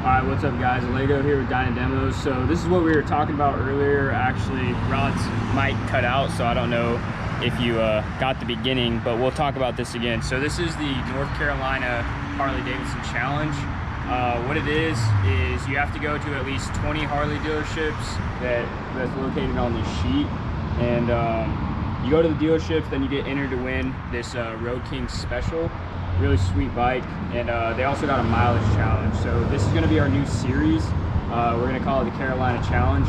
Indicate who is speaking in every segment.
Speaker 1: Alright, what's up guys? Lego here with Dyna Demos. So this is what we were talking about earlier. Actually, rods might cut out, so I don't know if you got the beginning, but we'll talk about this again. So this is the North Carolina Harley-Davidson Challenge. What it is you have to go to at least 20 Harley dealerships that's located on this sheet. And you go to the dealerships, then you get entered to win this Road King Special. Really sweet bike, and they also got a mileage challenge. So this is going to be our new series. We're going to call it the Carolina Challenge.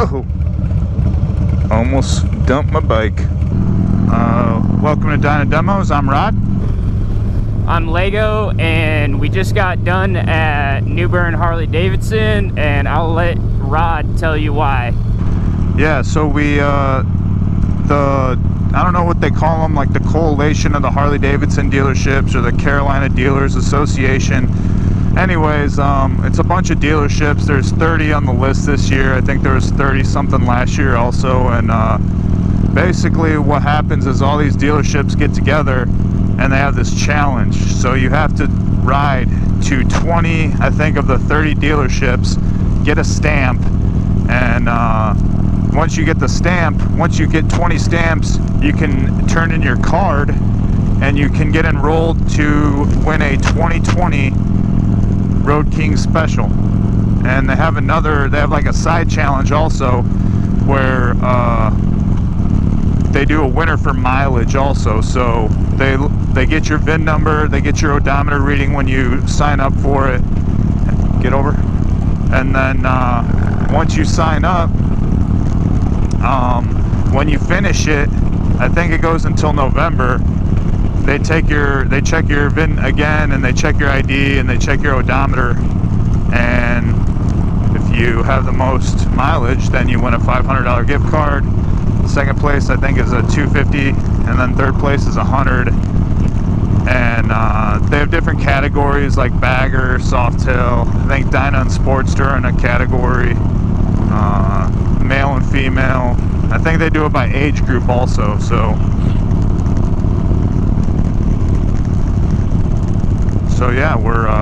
Speaker 2: Whoa! Almost dumped my bike. Welcome to Dyna Demos. I'm Rod.
Speaker 1: I'm Lego, and we just got done at New Bern Harley Davidson, and I'll let Rod tell you why.
Speaker 2: Yeah, so we I don't know what they call them, like the coalition of the Harley Davidson dealerships or the Carolina Dealers Association. Anyways, it's a bunch of dealerships. There's 30 on the list this year. I think there was 30 something last year also. And basically what happens is all these dealerships get together and they have this challenge. So you have to ride to 20, I think, of the 30 dealerships, get a stamp, and once you get the stamp, once you get 20 stamps, you can turn in your card and you can get enrolled to win a 2020 Road King Special. And they have like a side challenge also where they do a winner for mileage also. So they get your VIN number, they get your odometer reading when you sign up for it. Get over. And then once you sign up, when you finish it, I think it goes until November. They check your VIN again, and they check your ID, and they check your odometer. And if you have the most mileage, then you win a $500 gift card. Second place, I think, is a $250, and then third place is $100. And they have different categories like bagger, softail. I think Dyna and Sportster are in a category. Male and female. I think they do it by age group also. So yeah,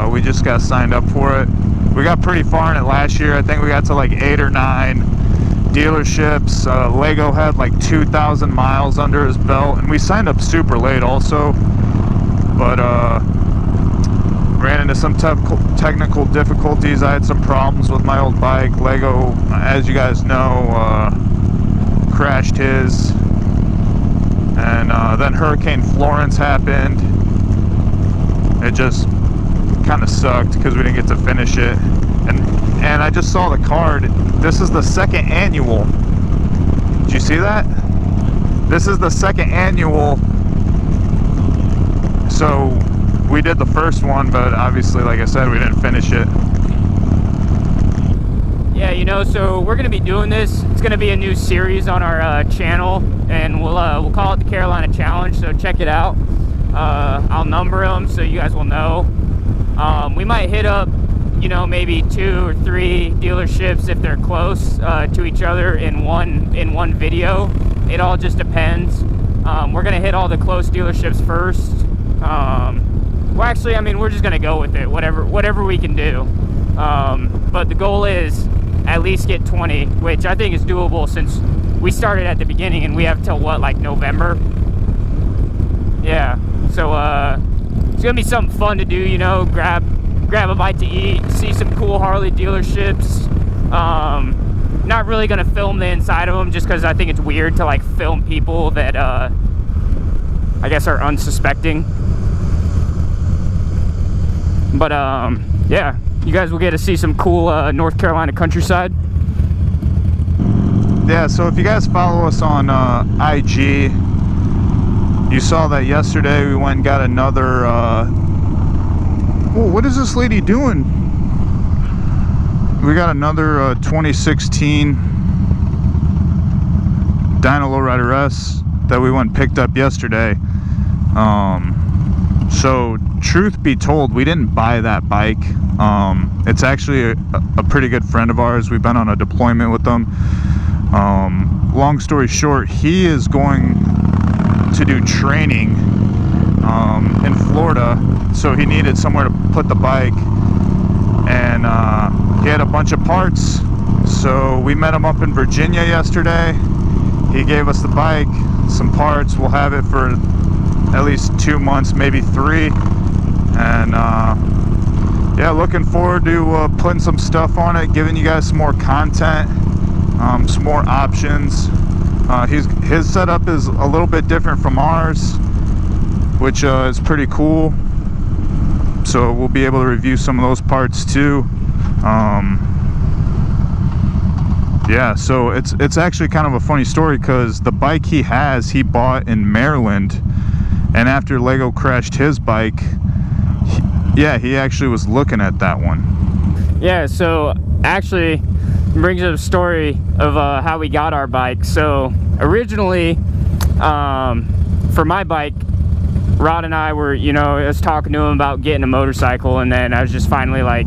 Speaker 2: we just got signed up for it. We got pretty far in it last year. I think we got to like 8 or 9 dealerships. Lego had like 2,000 miles under his belt, and we signed up super late also. But ran into some technical difficulties. I had some problems with my old bike. Lego, as you guys know, crashed his, and then Hurricane Florence happened. It just kind of sucked because we didn't get to finish it. And I just saw the card. This is the second annual. Did you see that? This is the second annual. So we did the first one, but obviously, like I said, we didn't finish it.
Speaker 1: Yeah, you know, so we're going to be doing this. It's going to be a new series on our channel, and we'll call it the Carolina Challenge, so check it out. I'll number them so you guys will know. We might hit up, you know, maybe 2 or 3 dealerships if they're close to each other in one video. It all just depends. We're going to hit all the close dealerships first. Well, actually, I mean, we're just going to go with it, whatever we can do. But the goal is at least get 20, which I think is doable since we started at the beginning and we have till what, like November? Yeah, so it's gonna be something fun to do, you know, grab a bite to eat, see some cool Harley dealerships. Not really gonna film the inside of them just because I think it's weird to like film people that I guess are unsuspecting. But yeah, you guys will get to see some cool North Carolina countryside.
Speaker 2: Yeah, so if you guys follow us on IG, you saw that yesterday we went and got another whoa, what is this lady doing? We got another 2016 Dyna Lowrider S that we went and picked up yesterday. So truth be told, we didn't buy that bike. It's actually a pretty good friend of ours. We've been on a deployment with them. Long story short, he is going to do training in Florida, so he needed somewhere to put the bike, and he had a bunch of parts, so we met him up in Virginia yesterday. He gave us the bike, some parts. We'll have it for at least 2 months, maybe 3, and yeah, looking forward to putting some stuff on it, giving you guys some more content, some more options. His setup is a little bit different from ours, which is pretty cool, so we'll be able to review some of those parts too. Yeah, so it's actually kind of a funny story because the bike he has, he bought in Maryland, and after Lego crashed his bike, he actually was looking at that one.
Speaker 1: Yeah, so actually brings up a story of how we got our bike. So originally, for my bike, Rod and I were, I was talking to him about getting a motorcycle, and then I was just finally like,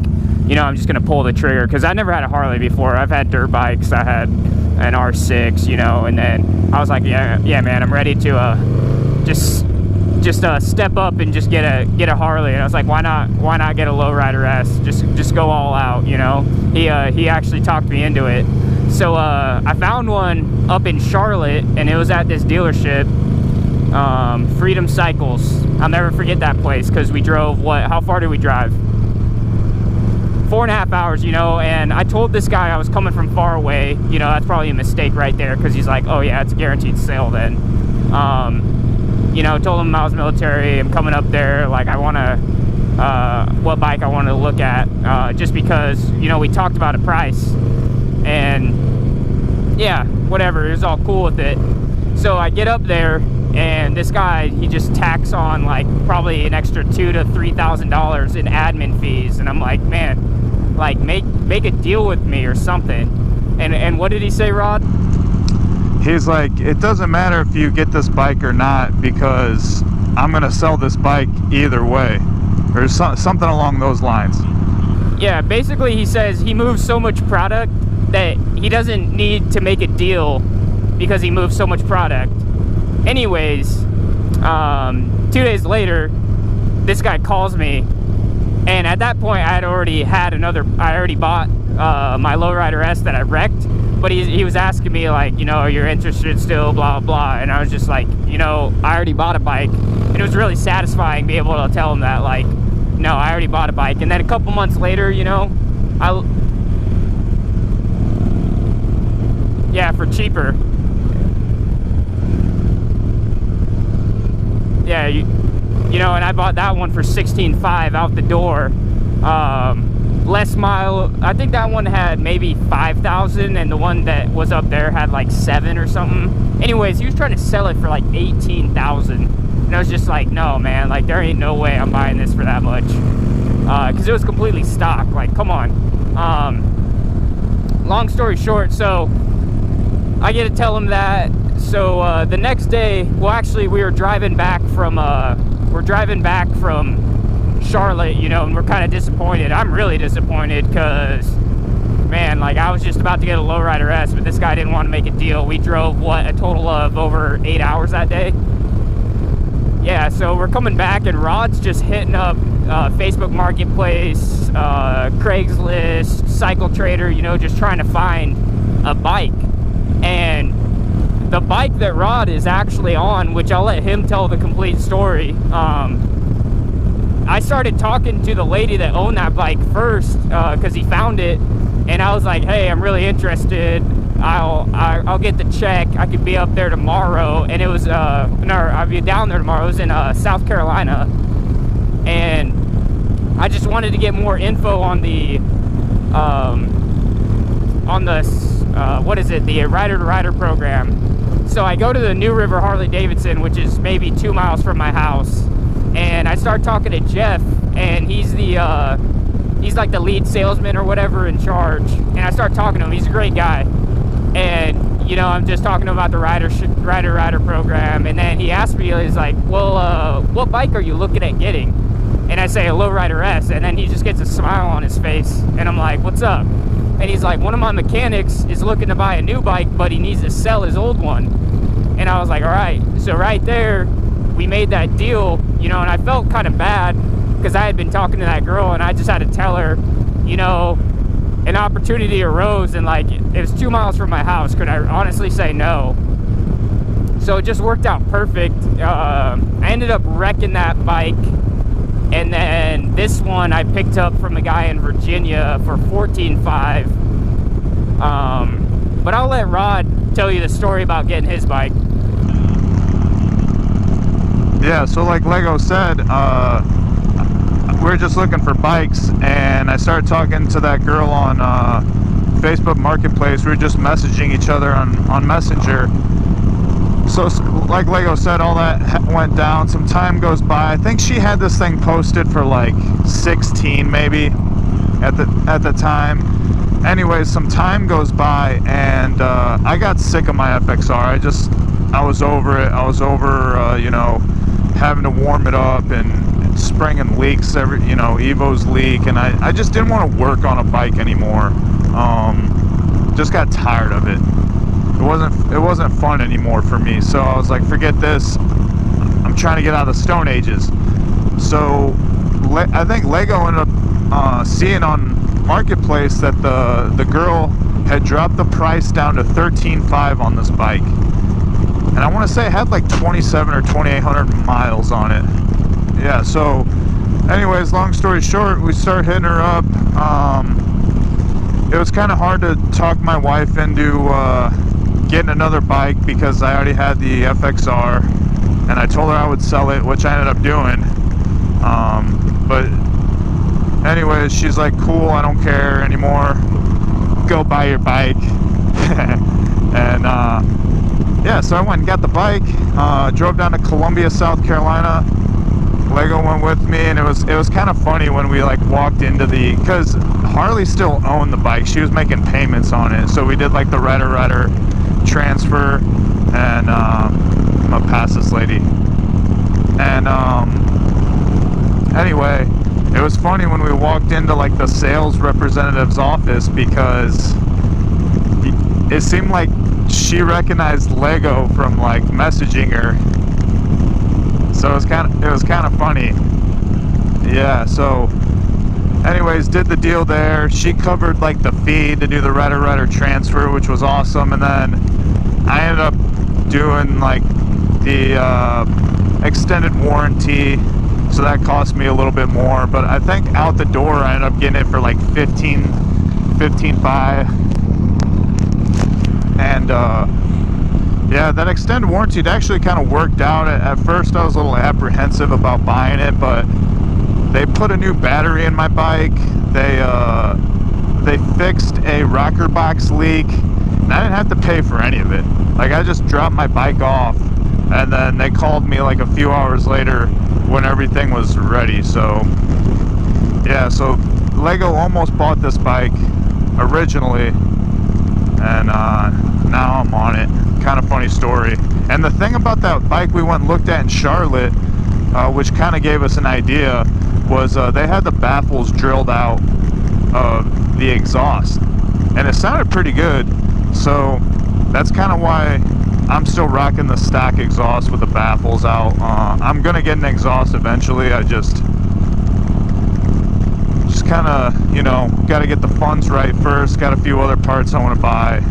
Speaker 1: I'm just gonna pull the trigger, because I never had a Harley before. I've had dirt bikes, I had an R6, and then I was like, yeah man, I'm ready to just step up and just get a Harley. And I was like, why not get a lowrider S? Just go all out, He actually talked me into it. So I found one up in Charlotte, and it was at this dealership, Freedom Cycles. I'll never forget that place, because we drove, how far did we drive? 4.5 hours, and I told this guy I was coming from far away. That's probably a mistake right there, because he's like, oh yeah, it's a guaranteed sale then. Told him I was military, I'm coming up there, like I want to, what bike I wanted to look at, just because, we talked about a price, and yeah, whatever, it was all cool with it. So I get up there, and this guy, he just tacks on like probably an extra $2,000 to $3,000 in admin fees, and I'm like, man, like make a deal with me or something. And what did he say, Rod?
Speaker 2: He's like, it doesn't matter if you get this bike or not, because I'm gonna sell this bike either way, or something along those lines.
Speaker 1: Yeah, basically he says he moves so much product that he doesn't need to make a deal because he moves so much product. Anyways, 2 days later, this guy calls me, and at that point I already bought my lowrider S that I wrecked, but he was asking me like, you're interested still, blah blah, and I was just like, I already bought a bike. And it was really satisfying being able to tell him that, like, no, I already bought a bike. And then a couple months later, for cheaper. Yeah, and I bought that one for $16,500 out the door. Less mile, I think that one had maybe 5,000, and the one that was up there had like 7 or something. Anyways, he was trying to sell it for like 18,000, and I was just like, no man, like there ain't no way I'm buying this for that much, because it was completely stock. Like, come on. Long story short, so I get to tell him that. So the next day, well, actually, we were driving back from Charlotte, and we're kind of disappointed. I'm really disappointed because, man, like I was just about to get a lowrider S, but this guy didn't want to make a deal. We drove a total of over 8 hours that day. Yeah, so we're coming back, and Rod's just hitting up Facebook Marketplace, Craigslist, Cycle Trader, just trying to find a bike. And the bike that Rod is actually on, which I'll let him tell the complete story, I started talking to the lady that owned that bike first, because he found it, and I was like, hey, I'm really interested. I'll get the check. I could be up there tomorrow. And it was I'll be down there tomorrow. It was in South Carolina, and I just wanted to get more info on the what is it, the Rider to Rider program. So I go to the New River Harley Davidson, which is maybe 2 miles from my house, and I start talking to Jeff, and he's like the lead salesman or whatever in charge. And I start talking to him. He's a great guy, and I'm just talking to him about the Rider program. And then he asked me, he's like, well, what bike are you looking at getting? And I say a lowrider S, and then he just gets a smile on his face, and I'm like, what's up? And he's like, one of my mechanics is looking to buy a new bike, but he needs to sell his old one. And I was like, all right. So right there, we made that deal, and I felt kind of bad because I had been talking to that girl, and I just had to tell her, an opportunity arose, and like it was 2 miles from my house. Could I honestly say no? So it just worked out perfect. I ended up wrecking that bike, and then this one I picked up from a guy in Virginia for $14,500. But I'll let Rod tell you the story about getting his bike.
Speaker 2: Yeah, so like Lego said, we're just looking for bikes, and I started talking to that girl on Facebook Marketplace. We were just messaging each other on Messenger. So like Lego said, all that went down. Some time goes by. I think she had this thing posted for like 16 maybe at the time. Anyways, some time goes by, and I got sick of my FXR. I was over it. I was over you know, having to warm it up and springing leaks every, you know, Evos leak, and I just didn't want to work on a bike anymore. Just got tired of it. It wasn't fun anymore for me. So I was like, forget this. I'm trying to get out of the Stone Ages. So I think Lego ended up seeing on Marketplace that the girl had dropped the price down to $13,500 on this bike, and I want to say it had like 27 or 2,800 miles on it. Yeah. So anyways, long story short, we started hitting her up. It was kind of hard to talk my wife into getting another bike because I already had the FXR, and I told her I would sell it, which I ended up doing. But anyways, she's like, cool, I don't care anymore, go buy your bike. And yeah, so I went and got the bike, drove down to Columbia, South Carolina. Lego went with me, and it was kind of funny when we like walked into because Harley still owned the bike. She was making payments on it, so we did like the redder transfer. And I'm gonna pass this lady. And anyway, it was funny when we walked into like the sales representative's office, because it seemed like she recognized Lego from like messaging her. So it was kind of funny. Yeah. So anyways, did the deal there. She covered like the fee to do the redder transfer, which was awesome. And then I ended up doing like the extended warranty, so that cost me a little bit more. But I think out the door I ended up getting it for like $15,500. And yeah, that extended warranty, it actually kind of worked out. At first I was a little apprehensive about buying it, but they put a new battery in my bike. They fixed a rocker box leak, and I didn't have to pay for any of it. Like, I just dropped my bike off, and then they called me like a few hours later when everything was ready. So yeah, so Lego almost bought this bike originally, and now I'm on it. Kind of funny story. And the thing about that bike we went and looked at in Charlotte, which kind of gave us an idea, was they had the baffles drilled out of the exhaust, and it sounded pretty good. So that's kind of why I'm still rocking the stock exhaust with the baffles out. I'm gonna get an exhaust eventually. I just kind of, you know, got to get the funds right first. Got a few other parts I want to buy.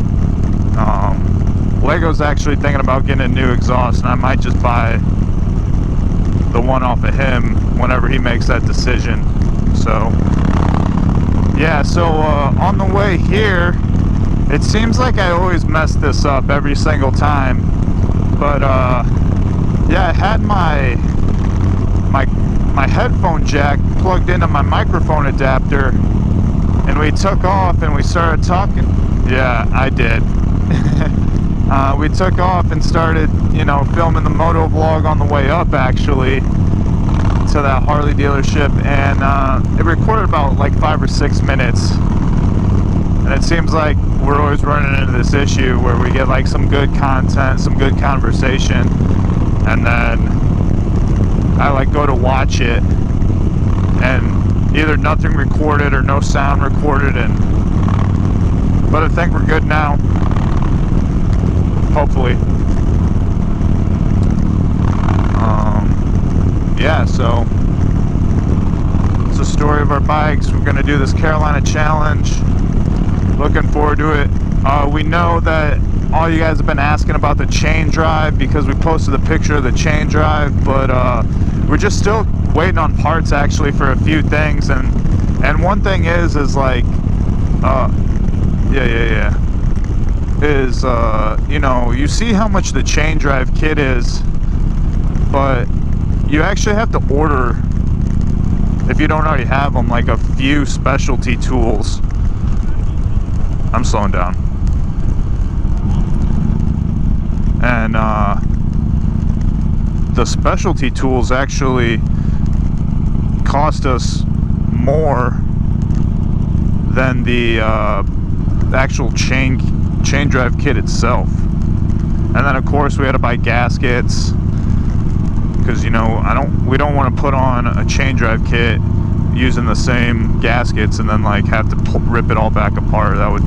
Speaker 2: Lego's actually thinking about getting a new exhaust, and I might just buy the one off of him whenever he makes that decision. So yeah, so on the way here, it seems like I always mess this up every single time, but yeah, I had my headphone jack plugged into my microphone adapter, and we took off and we started talking. Yeah, I did. We took off and started, you know, filming the moto vlog on the way up, actually, to that Harley dealership, and it recorded about like 5 or 6 minutes. And it seems like we're always running into this issue where we get like some good content, some good conversation, and then I like go to watch it, and either nothing recorded or no sound recorded. But I think we're good now, hopefully. Yeah, so it's the story of our bikes. We're gonna do this Carolina challenge. Looking forward to it. We know that all you guys have been asking about the chain drive, because we posted the picture of the chain drive, but we're just still waiting on parts actually for a few things. And one thing is like you know, you see how much the chain drive kit is, but you actually have to order, if you don't already have them, like a few specialty tools. I'm slowing down. And the specialty tools actually cost us more than the actual chain drive kit itself. And then of course we had to buy gaskets, because you know we don't want to put on a chain drive kit using the same gaskets and then like have to rip it all back apart. That would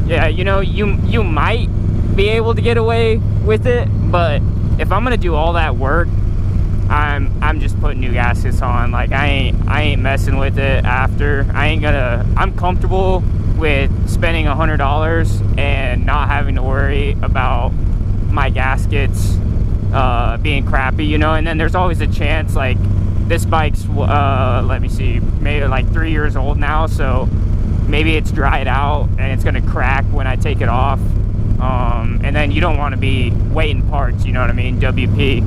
Speaker 1: Yeah, you know, you might be able to get away with it, but if I'm gonna do all that work, I'm just putting new gaskets on. Like I ain't messing with it after. I'm comfortable with spending $100 and not having to worry about my gaskets being crappy, you know. And then there's always a chance, like this bike's let me see, maybe like 3 years old now, so maybe it's dried out and it's gonna crack when I take it off. And then you don't want to be waiting parts, you know what I mean, WP.